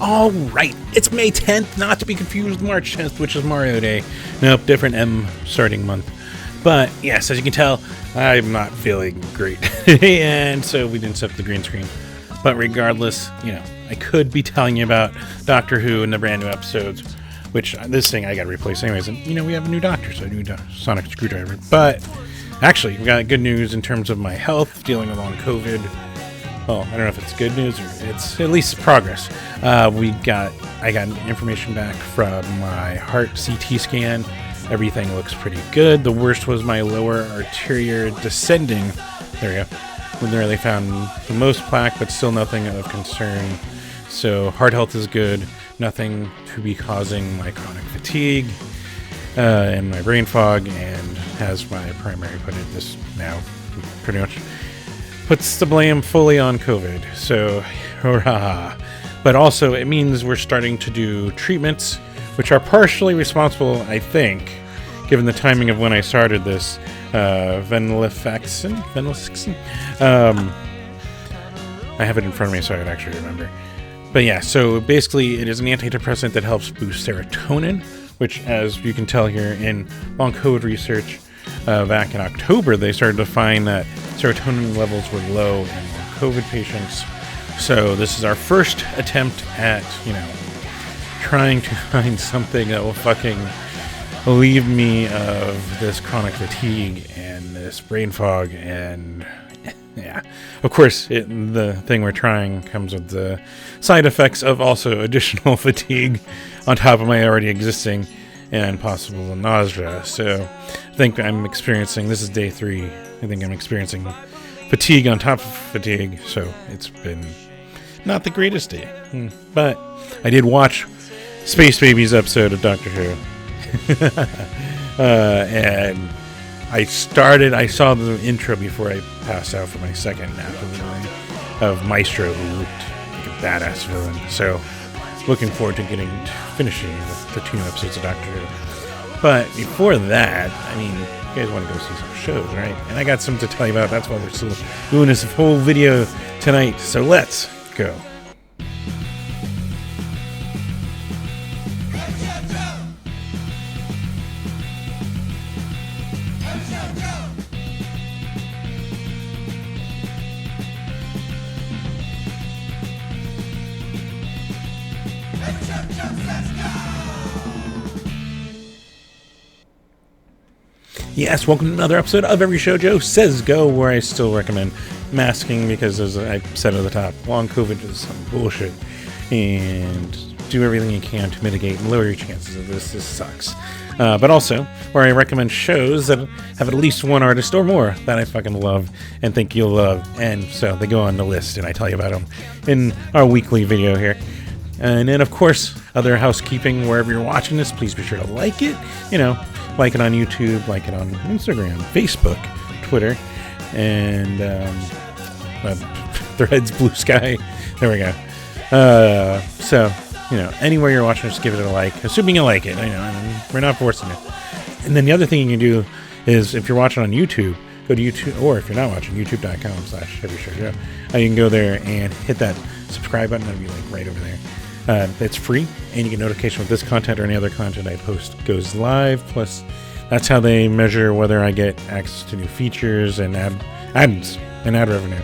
All right, it's May 10th, not to be confused with March 10th, which is Mario Day. Nope, different M starting month. But yes, as you can tell, I'm not feeling great. And so we didn't set up the green screen. But regardless, I could be telling you about Doctor Who and the brand new episodes, which this thing I got to replace anyways. And, we have a new doctor, so a new sonic screwdriver. But actually, we got good news in terms of my health, dealing with long COVID. Well, I don't know if it's good news or it's at least progress. I got information back from my heart CT scan. Everything looks pretty good. The worst was my lower arterial descending. There we go. When they found the most plaque, but still nothing of concern. So heart health is good. Nothing to be causing my chronic fatigue and my brain fog. And as my primary put it, this now pretty much puts the blame fully on COVID. So, hurrah. But also, it means we're starting to do treatments, which are partially responsible, I think, given the timing of when I started this, venlafaxine. I have it in front of me so I can actually remember. But yeah, so basically it is an antidepressant that helps boost serotonin, which, as you can tell here in long COVID research, back in October, they started to find that serotonin levels were low in COVID patients. So this is our first attempt at, trying to find something that will fucking relieve me of this chronic fatigue and this brain fog. And yeah, of course, the thing we're trying comes with the side effects of also additional fatigue on top of my already existing and possible nausea. So I think I'm experiencing, this is day 3, I think I'm experiencing fatigue on top of fatigue. So it's been not the greatest day. But I did watch Space Baby's episode of Doctor Who. And I saw the intro before I passed out for my second nap of Maestro, who looked like a badass villain. So looking forward to finishing the 2 new episodes of Doctor Who. But before that, you guys want to go see some shows, right? And I got something to tell you about. That's why we're still doing this whole video tonight. So let's go. Yes, welcome to another episode of Every Show Joe Says Go, where I still recommend masking because, as I said at the top, long COVID is some bullshit, and do everything you can to mitigate and lower your chances of this. This sucks. But also, where I recommend shows that have at least one artist or more that I fucking love and think you'll love, and so they go on the list, and I tell you about them in our weekly video here. And then, of course, other housekeeping, wherever you're watching this, please be sure to like it. Like it on YouTube, like it on Instagram, Facebook, Twitter, and Threads, Blue Sky. There we go. So, anywhere you're watching, just give it a like, assuming you like it. We're not forcing it. And then the other thing you can do is, if you're watching on YouTube, go to YouTube, or if you're not watching, youtube.com/everyshowjoe. You can go there and hit that subscribe button. That'll be right over there. It's free, and you get notification with this content or any other content I post goes live. Plus, that's how they measure whether I get access to new features and ads and ad revenue.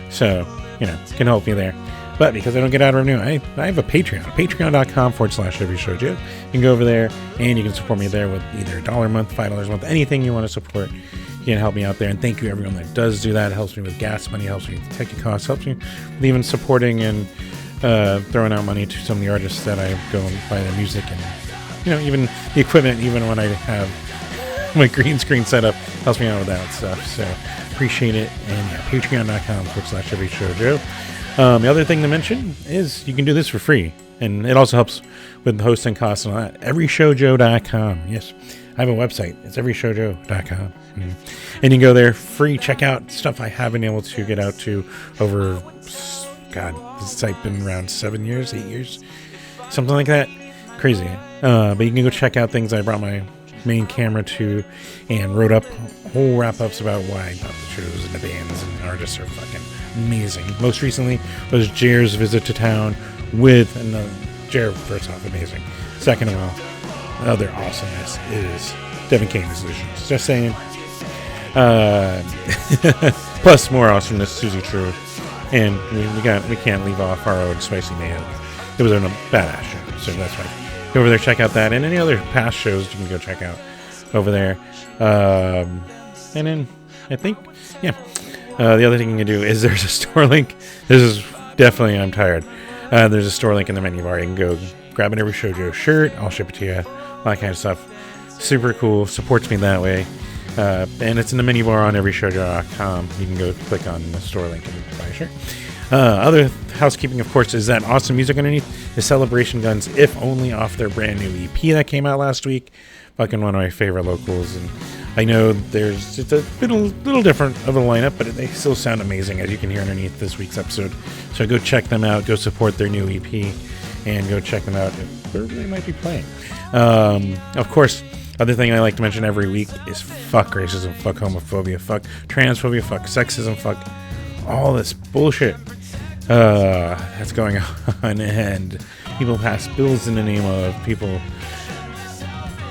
So, it can help me there. But because I don't get ad revenue, I have a Patreon, patreon.com/everyshowjoe. You can go over there, and you can support me there with either $1 a month, $5 a month, anything you want to support. You can help me out there, and thank you everyone that does do that. It helps me with gas money, helps me with techie costs, helps me with even supporting and throwing out money to some of the artists that I go and buy their music, and even the equipment, even when I have my green screen set up, helps me out with that stuff. So appreciate it. And patreon.com/everyshowjoe. The other thing to mention is you can do this for free, and it also helps with hosting costs and all that. Everyshowjoe.com. Yes, I have a website. It's everyshowjoe.com. And you can go there free, check out stuff I have been able to get out to over, God, this site been around 7 years, 8 years, something like that. Crazy. But you can go check out things I brought my main camera to and wrote up whole wrap-ups about why I thought the shows and the bands and the artists are fucking amazing. Most recently was Jer's visit to town with Jared, first off, amazing. Second of all, another awesomeness is Devin Kane Solutions. Just saying. Plus more awesomeness, Susie True. And we can't leave off our own Spicy Mayo. It was a badass show, so that's why. Go over there, check out that, and any other past shows you can go check out over there. And then I think, the other thing you can do is there's a store link. This is definitely, I'm tired. There's a store link in the menu bar. You can go grab an Every Shoujo shirt. I'll ship it to you. All that kind of stuff. Super cool. Supports me that way. And it's in the menu bar on everyshoujo.com. You can go click on the store link and buy a shirt. Other housekeeping, of course, is that awesome music underneath the Celebration Guns, if only off their brand new EP that came out last week. Fucking one of my favorite locals. And I know it's a little different of a lineup, but they still sound amazing, as you can hear underneath this week's episode. So go check them out. Go support their new EP. And go check them out where they might be playing. Of course, other thing I like to mention every week is fuck racism, fuck homophobia, fuck transphobia, fuck sexism, fuck all this bullshit that's going on. And people pass bills in the name of people.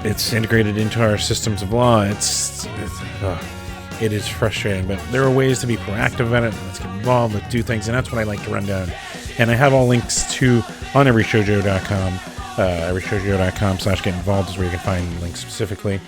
It's integrated into our systems of law. It is frustrating, but there are ways to be proactive about it. Let's get involved, let's do things, and that's what I like to run down. And I have all links to on everyshoujo.com. Everyshoujo.com/get involved is where you can find links specifically.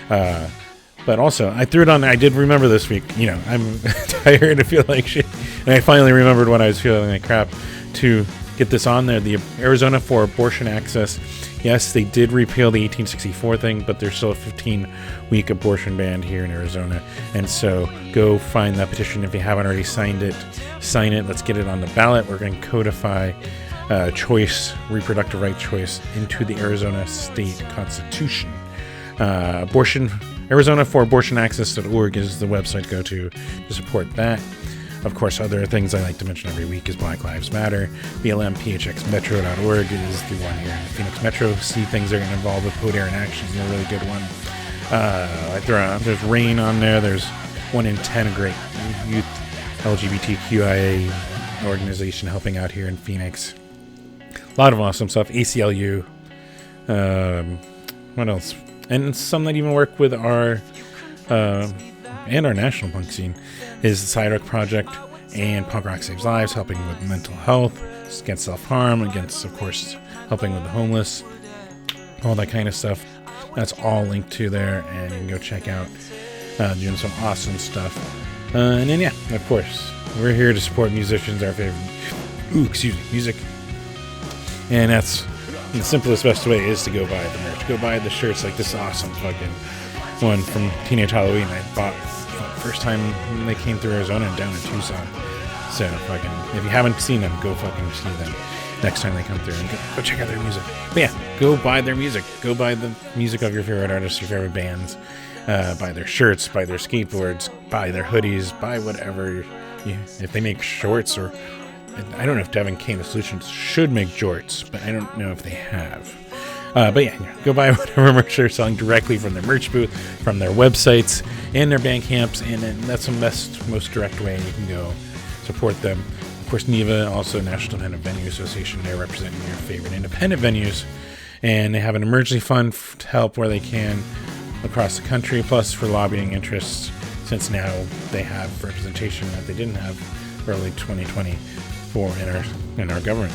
But also, I threw it on. I did remember this week. I'm tired. I feel like shit, and I finally remembered when I was feeling like crap to get this on there. The Arizona for Abortion Access. Yes, they did repeal the 1864 thing, but there's still a 15-week abortion ban here in Arizona. And so go find that petition if you haven't already signed it. Sign it. Let's get it on the ballot. We're going to codify reproductive right choice into the Arizona state constitution. Arizona for Abortion Access.org is the website to go to support that. Of course, other things I like to mention every week is Black Lives Matter. BLMPHXmetro.org is the one here in Phoenix Metro. See things that are involved with Code Aaron Action is a really good one. There's RAIN on there. There's 1 in 10, a great youth LGBTQIA organization helping out here in Phoenix. A lot of awesome stuff. ACLU. What else? And some that even work with our national punk scene is the Sidewalk Project and Punk Rock Saves Lives, helping with mental health, against self-harm, against, of course, helping with the homeless, all that kind of stuff. That's all linked to there, and you can go check out doing some awesome stuff. And then, of course, we're here to support musicians, our favorite music. And that's the simplest, best way is to go buy the merch. Go buy the shirts like this awesome fucking one from Teenage Halloween I bought first time they came through Arizona and down in Tucson. So fucking, if you haven't seen them, go fucking see them next time they come through and go check out their music. But go buy their music. Go buy the music of your favorite artists, your favorite bands. Buy their shirts, buy their skateboards, buy their hoodies, buy whatever. If they make shorts, or I don't know if Devin Kane Solutions should make jorts, but I don't know if they have. But go buy whatever merch they're selling directly from their merch booth, from their websites, and their Bandcamps, and that's the most direct way you can go support them. Of course, NIVA, also National Independent Venue Association, they're representing your favorite independent venues, and they have an emergency fund to help where they can across the country, plus for lobbying interests, since now they have representation that they didn't have early 2020 in our government.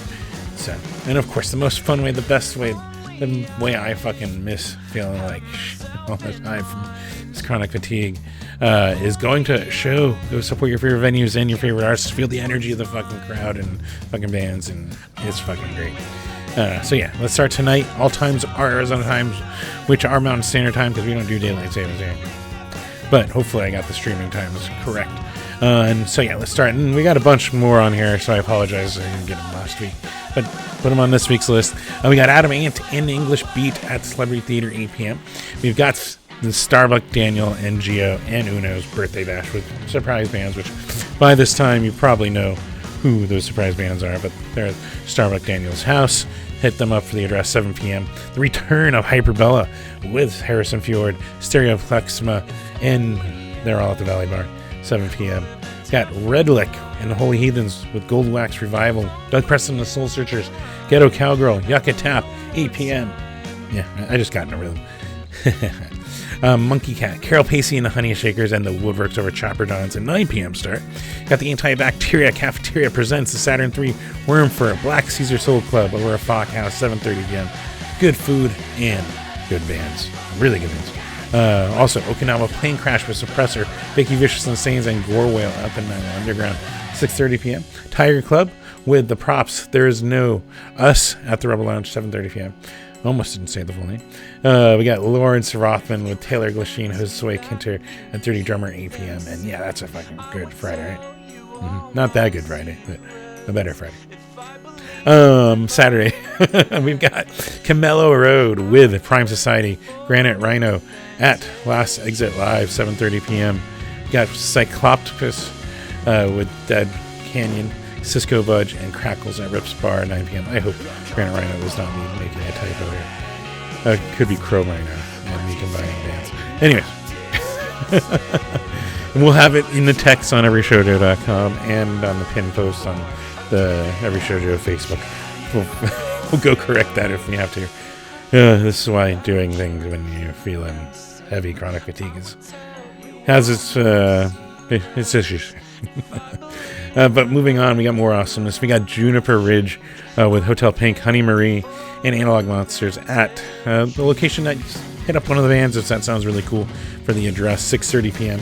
So, and of course, the most fun way, the best way, the way I fucking miss feeling like shit all the time from this chronic fatigue is going to a show. Go support your favorite venues and your favorite artists. Feel the energy of the fucking crowd and fucking bands, and it's fucking great. Let's start tonight. All times are Arizona times, which are Mountain Standard Time, because we don't do daylight savings here. But hopefully I got the streaming times correct. Let's start. And we got a bunch more on here, so I apologize I didn't get them last week. But put them on this week's list. We got Adam Ant and English Beat at the Celebrity Theater, 8 p.m. We've got the Starbuck, Daniel, and Gio, and Uno's birthday bash with surprise bands, which by this time you probably know who those surprise bands are, but they're at Starbuck Daniel's house. Hit them up for the address, 7 p.m. The return of Hyperbella with Harrison Fjord, Stereoplexma, and they're all at the Valley Bar, 7 p.m. Got Redlick and the Holy Heathens with Gold Wax Revival, Doug Preston and the Soul Searchers Ghetto Cowgirl, Yucca Tap, 8 p.m. Yeah, I just got in a rhythm. Monkey Cat, Carol Pacey and the Honey Shakers, and the Woodworks over Chopper Dons at 9 p.m. start. Got the Antibacteria Cafeteria presents the Saturn III Worm Fur Black Caesar Soul Club over at Fock House, 7:30 p.m. Good food and good bands. Really good bands. Also, Okinawa Plane Crash with Suppressor, Vicky Vicious and Saints, and Gore Whale at the Nine Underground, 6:30 p.m. Tiger Club with the Props, There Is No Us at the Rebel Lounge, 7:30 p.m. Almost didn't say the full name. We got Lawrence Rothman with Taylor Glasheen, Josue Kinter, and 30 Drummer, 8 p.m. And yeah, that's a fucking good Friday, right? Mm-hmm. Not that good Friday, but a better Friday. Saturday, we've got Camelo Road with Prime Society, Granite Rhino at Last Exit Live, 7:30 p.m. We got Cyclopticus with Dead Canyon, Cisco Budge, and Crackles at Rips Bar, 9 p.m. I hope Granite Rhino was not me making a typo here. Could be Chrome Rhino and me combining bands. Anyways. And we'll have it in the text on everyshojo.com and on the pin post on the Every Shoujo Facebook. We'll go correct that if we have to. This is why doing things when you're feeling heavy chronic fatigue has its issues. But moving on, we got more awesomeness. We got Juniper Ridge with Hotel Pink, Honey Marie, and Analog Monsters at the location that hit up one of the bands if that sounds really cool for the address, 6:30 p.m.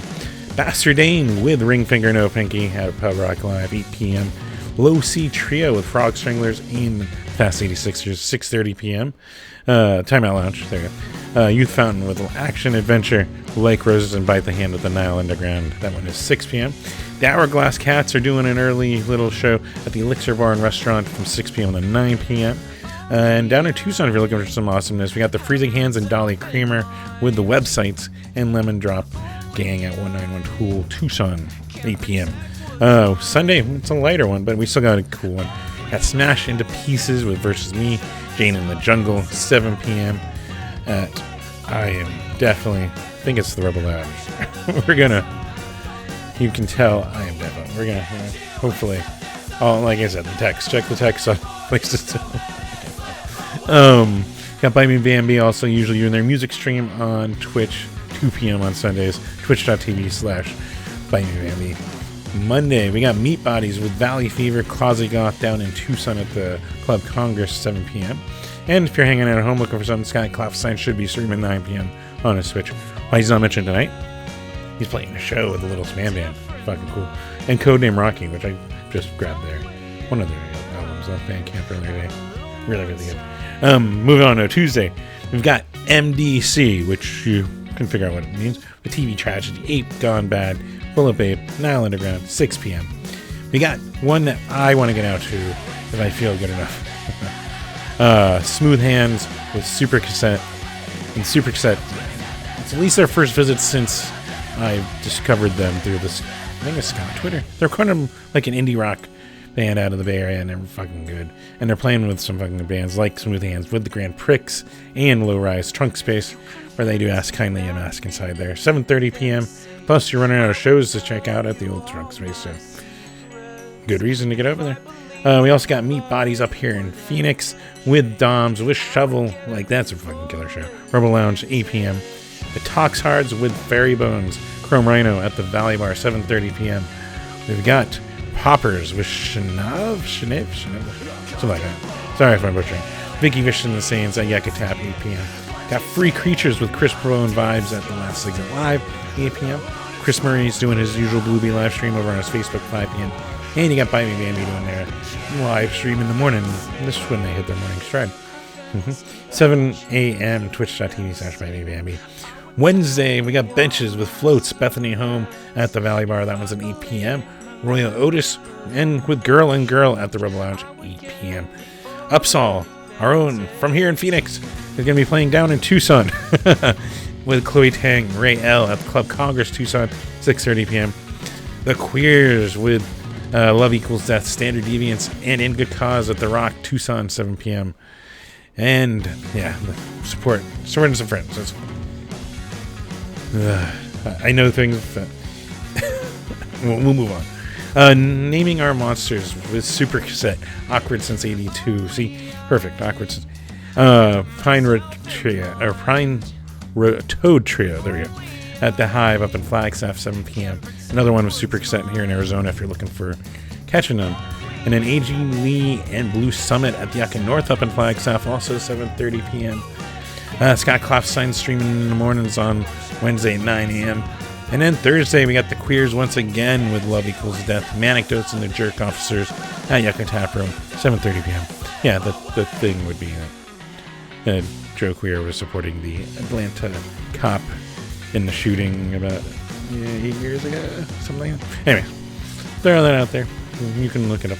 Bastardane with Ring Finger No Pinky at Pub Rock Live, 8 p.m. Low C Trio with Frog Stranglers and Fast 86ers, 6:30 p.m. Timeout Lounge, there you go. Youth Fountain with Action Adventure, Like Roses and Bite the Hand with the Nile Underground. That one is 6 p.m. The Hourglass Cats are doing an early little show at the Elixir Bar and Restaurant from 6 p.m. to 9 p.m. And down in Tucson, if you're looking for some awesomeness, we got the Freezing Hands and Dolly Creamer with the Websites and Lemon Drop Gang at 191 Tool, Tucson, 8 p.m. Sunday, it's a lighter one, but we still got a cool one. Got Smash Into Pieces with Versus Me, Jane in the Jungle, 7 p.m. at, I am definitely, I think it's the Rebel Lounge. You can tell I am definitely, we're gonna hopefully, like I said, the text, check the text on places to got Buy Me Bambi also usually doing their music stream on Twitch, 2 p.m. on Sundays, twitch.tv/Buy Me Bambi. Monday, we got Meat Bodies with Valley Fever, Closet Goth down in Tucson at the Club Congress, 7 p.m. And if you're hanging out at home looking for something, Scott Klopfenstein should be streaming 9 p.m. on his Switch. Why he's not mentioned tonight? He's playing a show with the Little Man Band. Fucking cool. And Codename Rocky, which I just grabbed there. One of their albums off Bandcamp earlier today. Really, really good. Moving on to Tuesday, we've got MDC, which you can figure out what it means. The TV Tragedy, Ape Gone Bad, Full of Ape, Nile Underground, 6 p.m. We got one that I want to get out to if I feel good enough. Smooth Hands with Super Cassette. And Super Cassette, it's at least their first visit since I discovered them through this, I think it's on Twitter. They're kind of like an indie rock band out of the Bay Area, and they're fucking good. And they're playing with some fucking bands like Smooth Hands with the Grand Pricks and Low Rise Trunk Space, where they do Ask Kindly and Mask Inside there. 7:30 p.m. Plus, you're running out of shows to check out at the old Trunk Space, so good reason to get over there. We also got Meat Bodies up here in Phoenix with Doms, with Shovel. Like, that's a fucking killer show. Rebel Lounge, 8 p.m. The Tox Hards with Fairy Bones, Chrome Rhino at the Valley Bar, 7:30 p.m. We've got Poppers with Shanav, something like that. Sorry if I'm butchering. Vicky Vicious and the Saints at Yucca Tap, 8 p.m. Got Free Creatures with Chris Pro and Vibes at the Last Exit Live, 8 p.m. Chris Murray's doing his usual Bluebee live stream over on his Facebook, 5 p.m. And you got Buy Me Bambi doing their live stream in the morning. This is when they hit their morning stride. 7 a.m. twitch.tv/Buy Me Bambi. Wednesday, we got Benches with Floats, Bethany Home at the Valley Bar. That one's at 8 p.m. Royal Otis and with Girl and Girl at the Rebel Lounge, 8 p.m. Upsall, our own from here in Phoenix, is going to be playing down in Tucson with Chloe Tang, Ray L at the Club Congress, Tucson, 6:30 p.m. The Queers with Love Equals Death, Standard Deviants, and In Good Cause at The Rock, Tucson, 7 p.m. And, yeah, support and some friends. I know things that we'll move on. Naming our monsters with Super Cassette. Awkward since 82. See? Perfect. Awkward since... Pine Toad Trio. There we go. At the Hive up in Flagstaff, 7 p.m. Another one with Super Cassette here in Arizona if you're looking for catching them. And then A.G. Lee and Blue Summit at the Yucca North up in Flagstaff, also 7:30 p.m. Scott Klopstein streaming in the mornings on Wednesday at 9 a.m. And then Thursday, we got the Queers once again with Love Equals Death, Manecdotes and the Jerk Officers at Yucca Tap Room, 7:30 p.m. Yeah, the thing would be that Joe Queer was supporting the Atlanta cop in the shooting about 8 years ago, something like that. Anyway, throw that out there. You can look it up.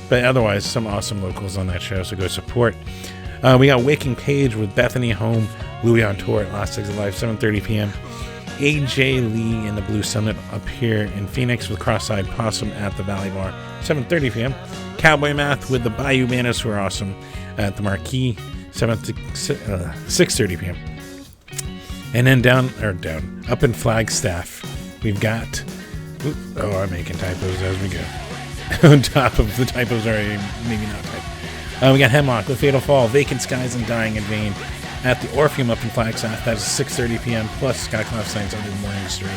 But otherwise, some awesome locals on that show, so go support. We got Waking Page with Bethany Home, Louis on tour at Last Exit Live, 7:30 p.m. AJ Lee and the Blue Summit up here in Phoenix with Cross-Eyed Possum at the Valley Bar, 7:30 p.m. Cowboy Math with the Bayou Bandits, who are awesome, at the Marquee, 6:30 p.m. And then up in Flagstaff, we've got... I'm making typos as we go. On top of the typos already, maybe not typos. We got Hemlock with Fatal Fall, Vacant Skies, and Dying in Vain at the Orpheum up in Flagstaff. That is 6:30 p.m. Plus Scott Klopstein's other morning stream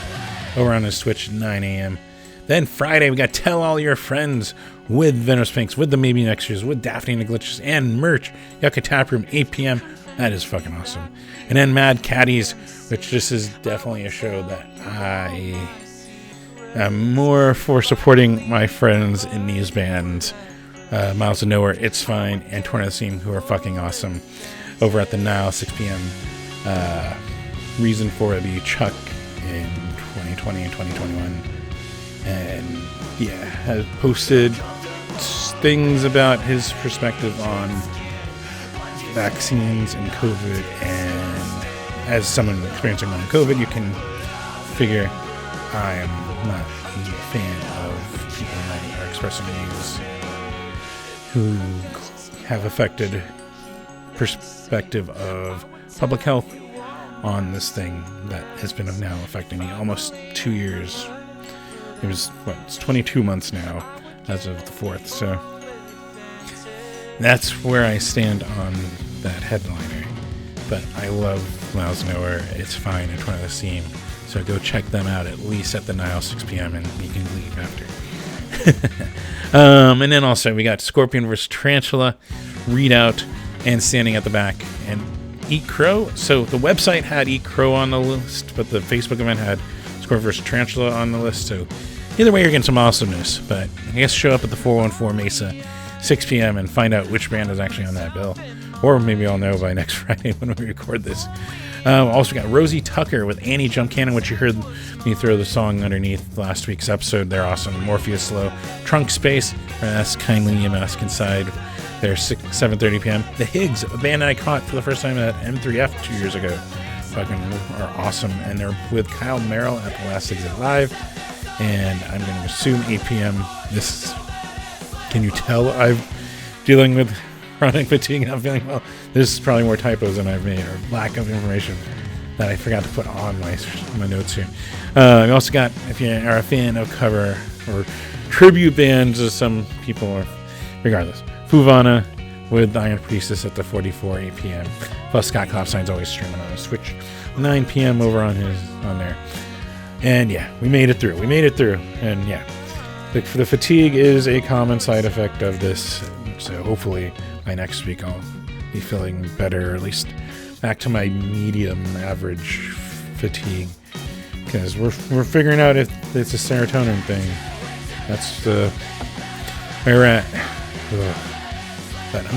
over on his Twitch at 9 a.m. Then Friday, we got Tell All Your Friends with Venomous Pinks, with the Maybe Nexters, with Daphne and the Glitches, and merch. Yucca Tap Room, 8 p.m. That is fucking awesome. And then Mad Caddies, which this is definitely a show that I am more for supporting my friends in these bands. Miles of Nowhere, It's Fine, and Torn of the Seam, who are fucking awesome, over at the Nile, 6 p.m. Reason for the Chuck in 2020 and 2021. And yeah, has posted things about his perspective on vaccines and COVID, and as someone experiencing long COVID, you can figure I am not a fan of people that are expressing views who have affected perspective of public health on this thing that has been now affecting me almost 2 years. It was, it's 22 months now as of the 4th, so that's where I stand on that headliner. But I love Miles Nowhere, It's Fine, and Torn of the Seam, so go check them out at least at the Nile, 6 p.m. and you can leave after. And then also we got Scorpion vs. Tarantula, Readout, and Standing at the Back, and Eat Crow. So the website had Eat Crow on the list, but the Facebook event had Scorpion vs. Tarantula on the list. So either way, you're getting some awesomeness. But I guess show up at the 414 Mesa, 6 p.m. and find out which band is actually on that bill. Or maybe I'll know by next Friday when we record this. Also got Rosie Tucker with Annie Jump Cannon, which you heard me throw the song underneath last week's episode. They're awesome. Morpheus Slow. Trunk Space, Ask Kindly EMS Inside. They're 7:30 p.m. The Higgs, a band I caught for the first time at M3F 2 years ago. Fucking are awesome. And they're with Kyle Merrill at the Last Exit Live. And I'm going to assume 8 p.m. This, can you tell I'm dealing with chronic fatigue and not feeling well? This is probably more typos than I've made, or lack of information that I forgot to put on my notes here. We also got, if you are a fan of cover or tribute bands, as some people are, regardless, Fuvana with Iron Priestess at the 44, 8 p.m. Plus Scott Klopstein's always streaming on his Twitch, 9 p.m. over on there. And yeah, we made it through. And yeah, the fatigue is a common side effect of this. So hopefully by next week I'll be feeling better, or at least back to my medium average fatigue. Because we're figuring out if it's a serotonin thing. That's the where we're at. Ugh. But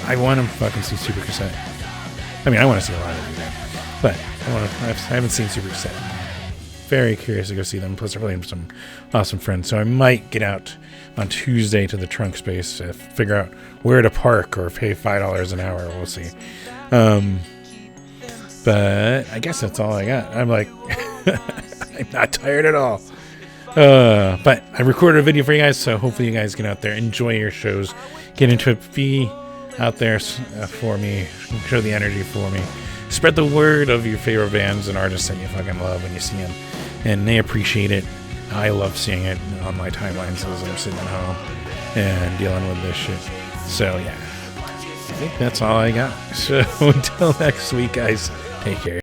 I want to fucking see Super Cassette. I mean, I want to see a lot of them, but I haven't seen Super Cassette. Very curious to go see them. Plus, they're playing some awesome friends, so I might get out on Tuesday to the Trunk Space, figure out where to park or pay $5 an hour. We'll see. But I guess that's all I got. I'm like, I'm not tired at all. But I recorded a video for you guys, so hopefully you guys get out there, enjoy your shows, get into it, be out there for me, show the energy for me, spread the word of your favorite bands and artists that you fucking love when you see them, and they appreciate it. I love seeing it on my timelines as I'm sitting at home and dealing with this shit. So yeah, I think that's all I got. So until next week, guys, take care.